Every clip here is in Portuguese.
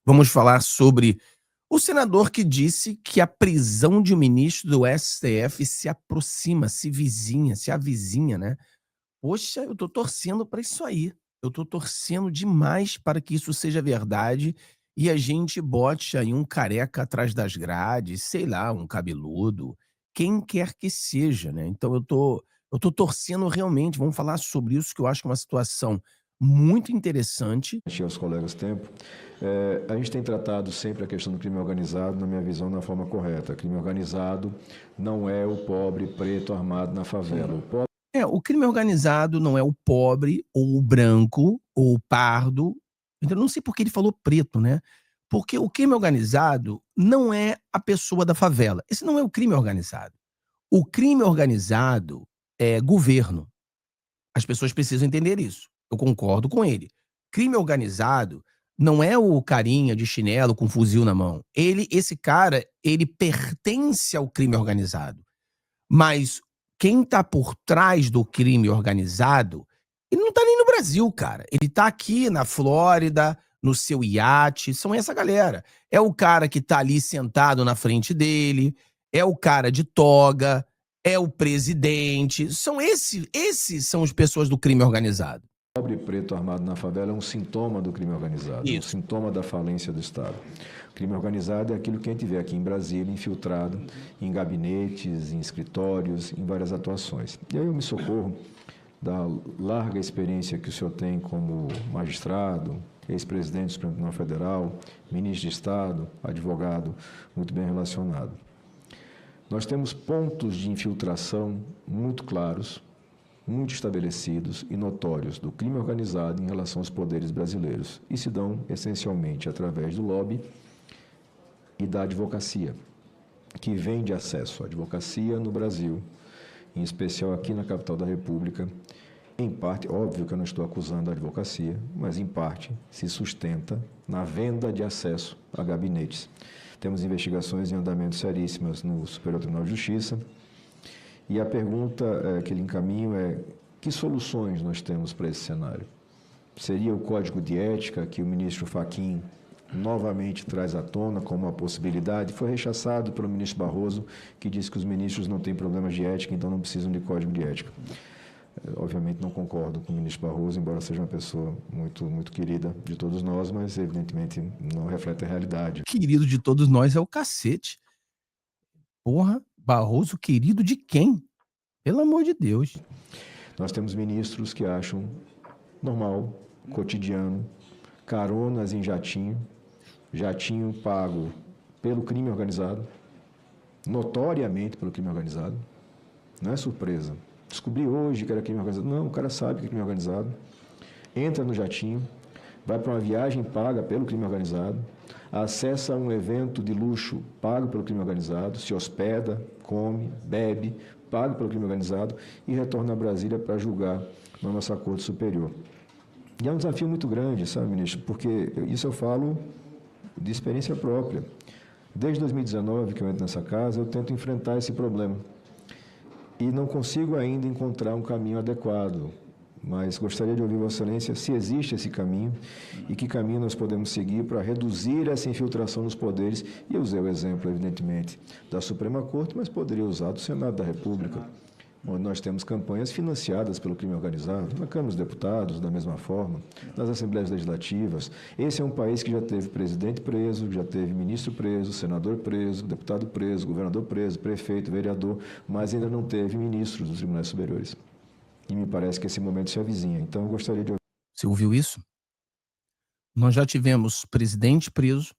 Vamos falar sobre o senador que disse que a prisão de um ministro do STF se aproxima, se vizinha, se avizinha, né. Poxa, eu tô torcendo para isso aí. Eu tô torcendo demais para que isso seja verdade e a gente bote aí um careca atrás das grades, sei lá, um cabeludo, quem quer que seja, né. Então eu tô torcendo realmente, vamos falar sobre isso, que eu acho que é uma situação muito interessante. Aos colegas tempo, a gente tem tratado sempre a questão do crime organizado, na minha visão, da forma correta. Crime organizado não é o pobre preto armado na favela. O pobre O crime organizado não é o pobre, ou o branco, ou o pardo. Então, não sei por que ele falou preto, né? Porque o crime organizado não é a pessoa da favela. Esse não é o crime organizado. O crime organizado é governo. As pessoas precisam entender isso. Eu concordo com ele. Crime organizado não é o carinha de chinelo com fuzil na mão. Esse cara, ele pertence ao crime organizado. Mas quem tá por trás do crime organizado, ele não tá nem no Brasil, cara. Ele tá aqui na Flórida, no seu iate, são essa galera. É o cara que tá ali sentado na frente dele, é o cara de toga, é o presidente. Esses são as pessoas do crime organizado. preto armado na favela é um sintoma do crime organizado, é um Isso. sintoma da falência do Estado. O crime organizado é aquilo que a gente vê aqui em Brasília, infiltrado em gabinetes, em escritórios, em várias atuações. E aí eu me socorro da larga experiência que o senhor tem como magistrado, ex-presidente do Supremo Tribunal Federal, ministro de Estado, advogado muito bem relacionado. Nós temos pontos de infiltração muito claros, muito estabelecidos e notórios do crime organizado em relação aos poderes brasileiros e se dão essencialmente através do lobby e da advocacia, que vende acesso à advocacia no Brasil, em especial aqui na capital da República. Em parte, óbvio que eu não estou acusando a advocacia, mas em parte se sustenta na venda de acesso a gabinetes. Temos investigações em andamento seríssimas no Superior Tribunal de Justiça e a pergunta que ele encaminha é: que soluções nós temos para esse cenário? Seria o Código de Ética que o ministro Fachin novamente traz à tona como uma possibilidade? Foi rechaçado pelo ministro Barroso, que disse que os ministros não têm problemas de ética, então não precisam de Código de Ética. Obviamente não concordo com o ministro Barroso, embora seja uma pessoa muito, muito querida de todos nós, mas evidentemente não reflete a realidade. Querido de todos nós é o cacete. Porra, Barroso querido de quem? Pelo amor de Deus. Nós temos ministros que acham normal, cotidiano, caronas em jatinho, jatinho pago pelo crime organizado, notoriamente pelo crime organizado. Não é surpresa. Descobri hoje que era crime organizado. Não, o cara sabe que é crime organizado. Entra no jatinho, vai para uma viagem paga pelo crime organizado, acessa um evento de luxo pago pelo crime organizado, se hospeda, come, bebe, pago pelo crime organizado e retorna a Brasília para julgar na nossa Corte Superior. E é um desafio muito grande, sabe, ministro? Porque isso eu falo de experiência própria. Desde 2019 que eu entro nessa casa, eu tento enfrentar esse problema. E não consigo ainda encontrar um caminho adequado. Mas gostaria de ouvir Vossa Excelência se existe esse caminho e que caminho nós podemos seguir para reduzir essa infiltração nos poderes. E eu usei o exemplo, evidentemente, da Suprema Corte, mas poderia usar do Senado da República, onde nós temos campanhas financiadas pelo crime organizado, na Câmara dos Deputados, da mesma forma, nas Assembleias Legislativas. Esse é um país que já teve presidente preso, já teve ministro preso, senador preso, deputado preso, governador preso, prefeito, vereador, mas ainda não teve ministros dos tribunais superiores. E me parece que esse momento se avizinha. Então, eu gostaria de ouvir. Você ouviu isso? Nós já tivemos presidente preso,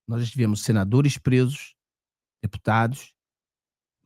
nós já tivemos senadores presos, deputados,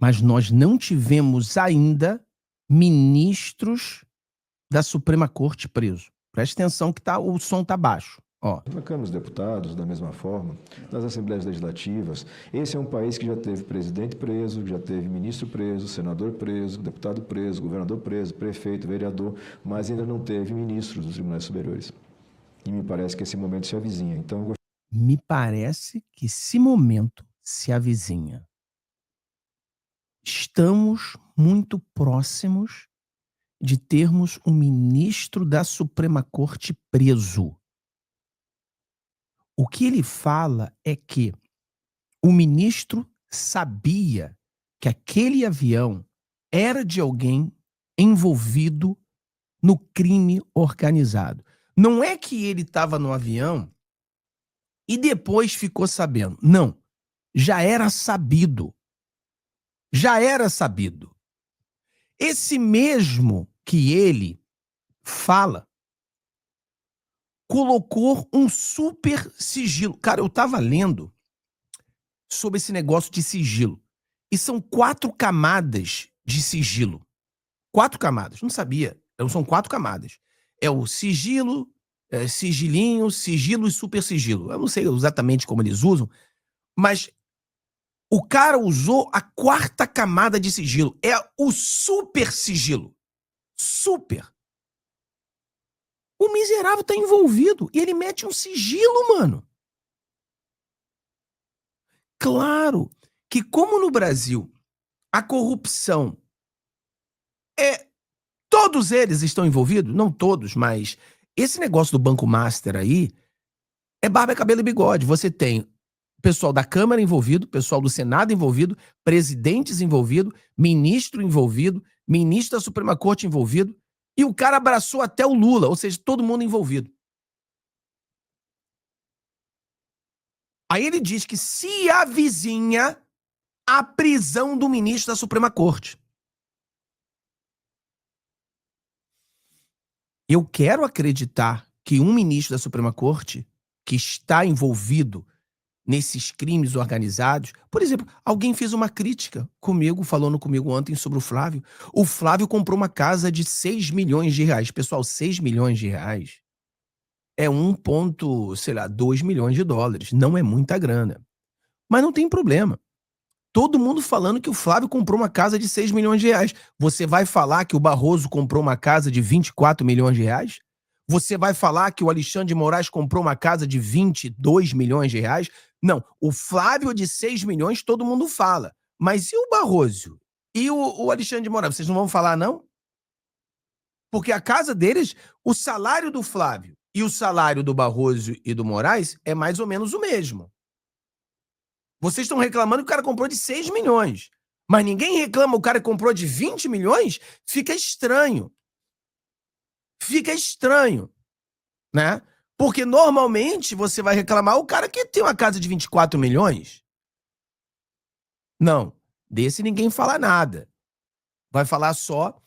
mas nós não tivemos ainda ministros da Suprema Corte preso. Preste atenção que o som tá baixo. Ó, Na Câmara dos Deputados, da mesma forma, nas Assembleias Legislativas. Esse é um país que já teve presidente preso, já teve ministro preso, senador preso, deputado preso, governador preso, prefeito, vereador, mas ainda não teve ministros dos tribunais superiores. E me parece que esse momento se avizinha. Então, eu me parece que esse momento se avizinha. Estamos muito próximos de termos um ministro da Suprema Corte preso. O que ele fala é que o ministro sabia que aquele avião era de alguém envolvido no crime organizado. Não é que ele estava no avião e depois ficou sabendo. Não, já era sabido. Já era sabido. Esse mesmo que ele fala colocou um super sigilo. Cara, eu tava lendo sobre esse negócio de sigilo. E são 4 camadas de sigilo. 4 camadas. Não sabia. Então, são 4 camadas. É o sigilo, sigilinho, sigilo e super sigilo. Eu não sei exatamente como eles usam, mas o cara usou a 4ª camada de sigilo. É o super sigilo. Super. O miserável tá envolvido e ele mete um sigilo, mano. Claro que, como no Brasil a corrupção é. Todos eles estão envolvidos? Não todos, mas esse negócio do Banco Master aí é barba, cabelo e bigode. Você tem pessoal da Câmara envolvido, pessoal do Senado envolvido, presidentes envolvidos, ministro envolvido, ministro da Suprema Corte envolvido, e o cara abraçou até o Lula, ou seja, todo mundo envolvido. Aí ele diz que se avizinha a prisão do ministro da Suprema Corte. Eu quero acreditar que um ministro da Suprema Corte que está envolvido nesses crimes organizados. Por exemplo, alguém fez uma crítica comigo, falando comigo ontem sobre o Flávio. O Flávio comprou uma casa de 6 milhões de reais. Pessoal, 6 milhões de reais é 2 milhões de dólares. Não é muita grana. Mas não tem problema. Todo mundo falando que o Flávio comprou uma casa de 6 milhões de reais. Você vai falar que o Barroso comprou uma casa de 24 milhões de reais? Você vai falar que o Alexandre de Moraes comprou uma casa de 22 milhões de reais? Não, o Flávio de 6 milhões todo mundo fala. Mas e o Barroso? E o Alexandre de Moraes? Vocês não vão falar, não? Porque a casa deles, o salário do Flávio e o salário do Barroso e do Moraes é mais ou menos o mesmo. Vocês estão reclamando que o cara comprou de 6 milhões. Mas ninguém reclama o cara que comprou de 20 milhões? Fica estranho. Fica estranho, né? Porque normalmente você vai reclamar o cara que tem uma casa de 24 milhões. Não, desse ninguém fala nada. Vai falar só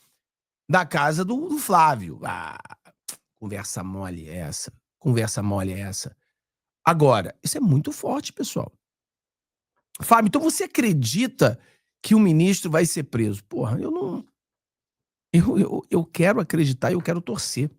da casa do Flávio. Ah, conversa mole é essa. Conversa mole é essa. Agora, isso é muito forte, pessoal. Fábio, então você acredita que o ministro vai ser preso? Porra, eu não. Eu quero acreditar e eu quero torcer.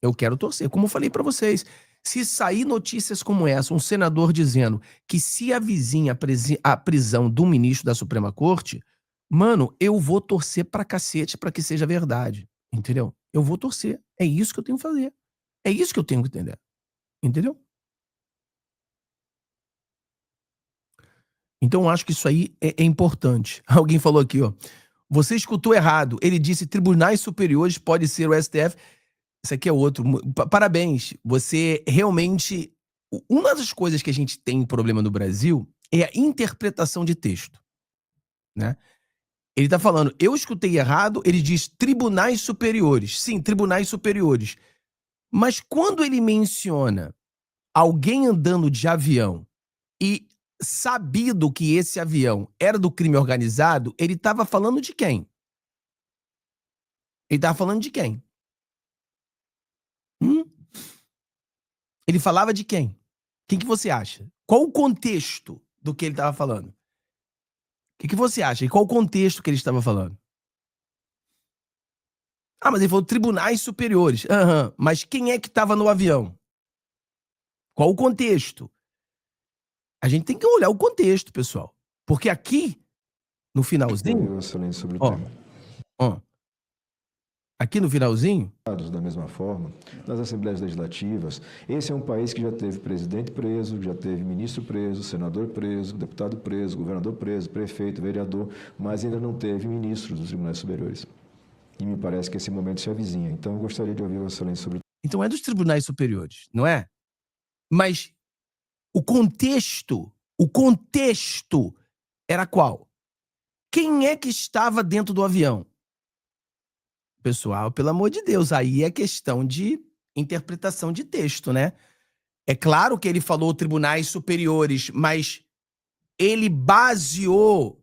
Eu quero torcer. Como eu falei pra vocês, se sair notícias como essa, um senador dizendo que se avizinha a prisão do ministro da Suprema Corte, mano, eu vou torcer pra cacete pra que seja verdade. Entendeu? Eu vou torcer. É isso que eu tenho que fazer. É isso que eu tenho que entender. Entendeu? Então eu acho que isso aí é importante. Alguém falou aqui, ó. Você escutou errado. Ele disse tribunais superiores pode ser o STF. Isso aqui é outro. Parabéns. Você realmente. Uma das coisas que a gente tem problema no Brasil é a interpretação de texto, né? Ele tá falando, eu escutei errado, ele diz tribunais superiores. Sim, tribunais superiores. Mas quando ele menciona alguém andando de avião e sabido que esse avião era do crime organizado, ele estava falando de quem? Ele estava falando de quem? Hum? Ele falava de quem? Quem que você acha? Qual o contexto do que ele estava falando? O que você acha? E qual o contexto que ele estava falando? Ah, mas ele falou tribunais superiores. Aham. Mas quem é que estava no avião? Qual o contexto? A gente tem que olhar o contexto, pessoal. Porque aqui, no finalzinho. Sobre o Ó, tema. ó. Aqui no finalzinho. Da mesma forma, nas assembleias legislativas, esse é um país que já teve presidente preso, já teve ministro preso, senador preso, deputado preso, governador preso, prefeito, vereador, mas ainda não teve ministros dos tribunais superiores. E me parece que esse momento se avizinha. Então, eu gostaria de ouvir Vossa Excelência sobre. Então é dos tribunais superiores, não é? Mas O contexto era qual? Quem é que estava dentro do avião? Pessoal, pelo amor de Deus, aí é questão de interpretação de texto, né? É claro que ele falou tribunais superiores, mas ele baseou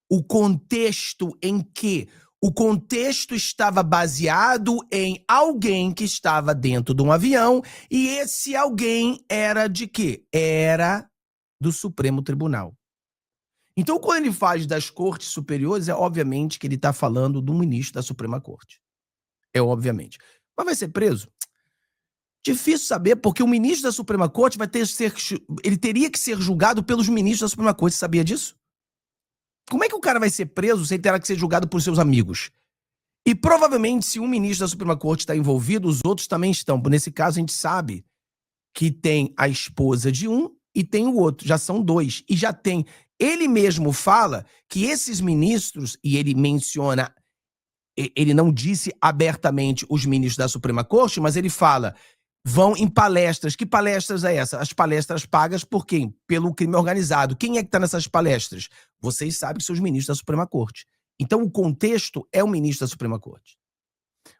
o contexto em quê? O contexto estava baseado em alguém que estava dentro de um avião, e esse alguém era de quê? Era do Supremo Tribunal. Então, quando ele faz das cortes superiores, é obviamente que ele está falando do ministro da Suprema Corte. É obviamente. Mas vai ser preso? Difícil saber, porque o ministro da Suprema Corte ele teria que ser julgado pelos ministros da Suprema Corte. Você sabia disso? Como é que o cara vai ser preso sem ter que ser julgado por seus amigos? E provavelmente, se um ministro da Suprema Corte está envolvido, os outros também estão. Nesse caso, a gente sabe que tem a esposa de um e tem o outro. Já são dois. E já tem. Ele mesmo fala que esses ministros, e ele menciona, ele não disse abertamente os ministros da Suprema Corte, mas ele fala, vão em palestras. Que palestras é essa? As palestras pagas por quem? Pelo crime organizado. Quem é que está nessas palestras? Vocês sabem que são os ministros da Suprema Corte. Então, o contexto é o ministro da Suprema Corte.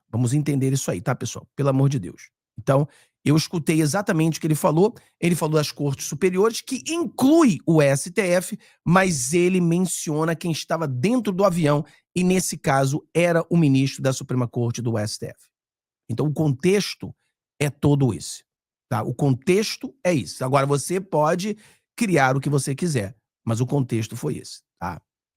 Vamos entender isso aí, tá, pessoal? Pelo amor de Deus. Então, eu escutei exatamente o que ele falou das cortes superiores, que inclui o STF, mas ele menciona quem estava dentro do avião, e nesse caso era o ministro da Suprema Corte do STF. Então, o contexto é todo esse, tá? O contexto é isso. Agora, você pode criar o que você quiser, mas o contexto foi esse, tá?